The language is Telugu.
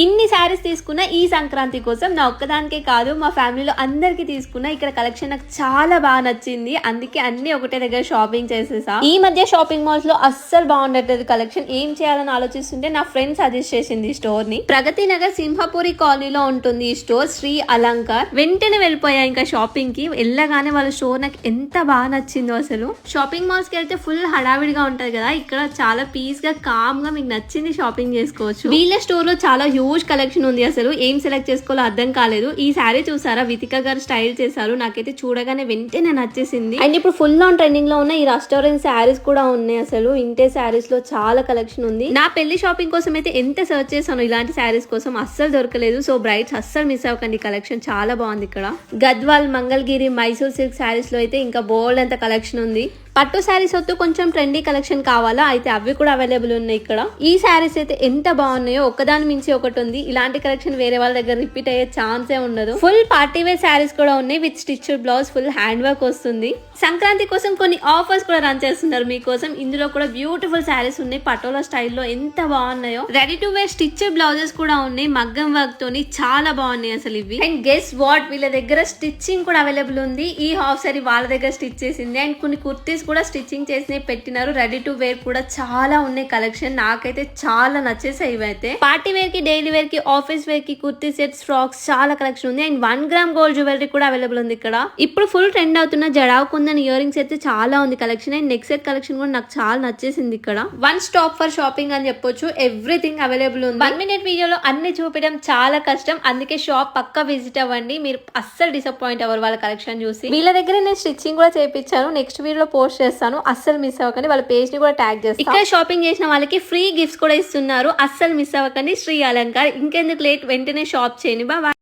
ఇన్ని శారీస్ తీసుకున్నా ఈ సంక్రాంతి కోసం నా ఒక్కదానికే కాదు మా ఫ్యామిలీలో అందరికి తీసుకున్నా. ఇక్కడ కలెక్షన్ నాకు చాలా బాగా నచ్చింది, అందుకే అన్ని ఒకటే దగ్గర షాపింగ్ చేసేసా. ఈ మధ్య షాపింగ్ మాల్స్ లో అస్సలు బాగుండట్లేదు కలెక్షన్. ఏం చేయాలని ఆలోచిస్తుంటే నా ఫ్రెండ్ సజెస్ట్ చేసింది ఈ స్టోర్ ని. ప్రగతి నగర్ సింహపురి కాలనీలో ఉంటుంది ఈ స్టోర్, శ్రీ అలంకార్. వెంటనే వెళ్ళిపోయా ఇంకా షాపింగ్ కి. వెళ్ళగానే వాళ్ళ స్టోర్ నాకు ఎంత బాగా నచ్చిందో అసలు. షాపింగ్ మాల్స్ కి వెళ్తే ఫుల్ హడావిడిగా ఉంటది కదా, ఇక్కడ చాలా పీస్ గా కామ్ గా మీకు నచ్చింది షాపింగ్ చేసుకోవచ్చు. వీళ్ళ స్టోర్ లో చాలా హ్యూజ్ కలెక్షన్ ఉంది, అసలు ఏం సెలెక్ట్ చేసుకోవాలో అర్థం కాలేదు. ఈ శారీ చూసారా, వితిక గారు స్టైల్ చేశారు, నాకైతే చూడగానే వెంటనే నచ్చేసింది. అండ్ ఇప్పుడు ఫుల్ ఆన్ ట్రెండింగ్ లో ఉన్న ఈ రెస్టారెంట్ శారీస్ కూడా ఉన్నాయి. అసలు ఇంటే శారీస్ లో చాలా కలెక్షన్ ఉంది. నా పెళ్లి షాపింగ్ కోసం అయితే ఎంత సర్చ్ చేశాను ఇలాంటి శారీస్ కోసం, అస్సలు దొరకలేదు. సో బ్రైట్స్ అస్సలు మిస్ అవ్వకండి, కలెక్షన్ చాలా బాగుంది. ఇక్కడ గద్వాల్, మంగళగిరి, మైసూర్ సిల్క్ శారీస్ లో అయితే ఇంకా బోల్డ్ అంత కలెక్షన్ ఉంది. పట్టు శారీస్ వద్దు కొంచెం ట్రెండీ కలెక్షన్ కావాలా అయితే అవి కూడా అవైలబుల్ ఉన్నాయి ఇక్కడ. ఈ శారీస్ అయితే ఎంత బాగున్నాయో, ఒకదాని మించి ఒకటి ఉంది. ఇలాంటి కలెక్షన్ వేరే వాళ్ళ దగ్గర రిపీట్ అయ్యే ఛాన్సే ఉండదు. ఫుల్ పార్టీ వేర్ శారీస్ కూడా ఉన్నాయి with stitched blouse, full hand work వస్తుంది. సంక్రాంతి కోసం కొన్ని ఆఫర్స్ కూడా రన్ చేస్తున్నారు మీకోసం. ఇందులో కూడా బ్యూటిఫుల్ శారీస్ ఉన్నాయి, పటోలా స్టైల్లో ఎంత బాగున్నాయో. Ready to wear stitched blouses కూడా ఉన్నాయి, మగ్గం వర్క్ తోని చాలా బాగున్నాయి అసలు ఇవి. అండ్ గెస్ వాట్, వీళ్ళ దగ్గర స్టిచ్చింగ్ కూడా అవైలబుల్ ఉంది. ఈ హాఫ్ సారీ వాళ్ళ దగ్గర స్టిచ్ చేసింది. అండ్ కొన్ని కుర్తీస్ కూడా స్టిచ్చింగ్ చేసి పెట్టినారు. రెడీ టు వేర్ కూడా చాలా ఉన్నాయి కలెక్షన్, నాకైతే చాలా నచ్చేసాయి ఇవైతే. పార్టీ వేర్ కి, డైలీ వేర్ కి, ఆఫీస్ వేర్ కి, కుర్తీ సెట్స్, ఫ్రాక్స్ చాలా కలెక్షన్ ఉంది. అండ్ 1 గ్రామ్ గోల్డ్ జ్యువెలరీ కూడా అవైలబుల్ ఉంది ఇక్కడ. ఇప్పుడు ఫుల్ ట్రెండ్ అవుతున్న జడావ్ కుందన్ ఇయర్ రింగ్స్ అయితే చాలా ఉంది collection. And neck set collection కూడా నాకు చాలా నచ్చేసింది ఇక్కడ. వన్ స్టాప్ ఫర్ షాపింగ్ అని చెప్పొచ్చు, ఎవ్రీథింగ్ అవైలబుల్ ఉంది. 1 మినిట్ వీడియోలో అన్ని చూపించడం చాలా కష్టం, అందుకే షాప్ పక్కా విజిట్ అవ్వండి, మీరు అస్సలు డిసప్పాయింట్ అవ్వరు వాళ్ళ కలెక్షన్ చూసి. వీళ్ళ దగ్గర నేను స్టిచ్చింగ్ కూడా చేయించాను, నెక్స్ట్ వీడియోలో పోస్ట్ చేస్తాను, అస్సలు మిస్ అవ్వకండి. వాళ్ళ పేజ్ ని కూడా ట్యాగ్ చేస్తాను. ఇక్కడ షాపింగ్ చేసిన వాళ్ళకి ఫ్రీ గిఫ్ట్స్ కూడా ఇస్తున్నారు, అస్సలు మిస్ అవ్వకండి. శ్రీ అలంకార్. ఇంకెందుకు లేట్, వెంటనే షాప్ చేయండి. బాయ్.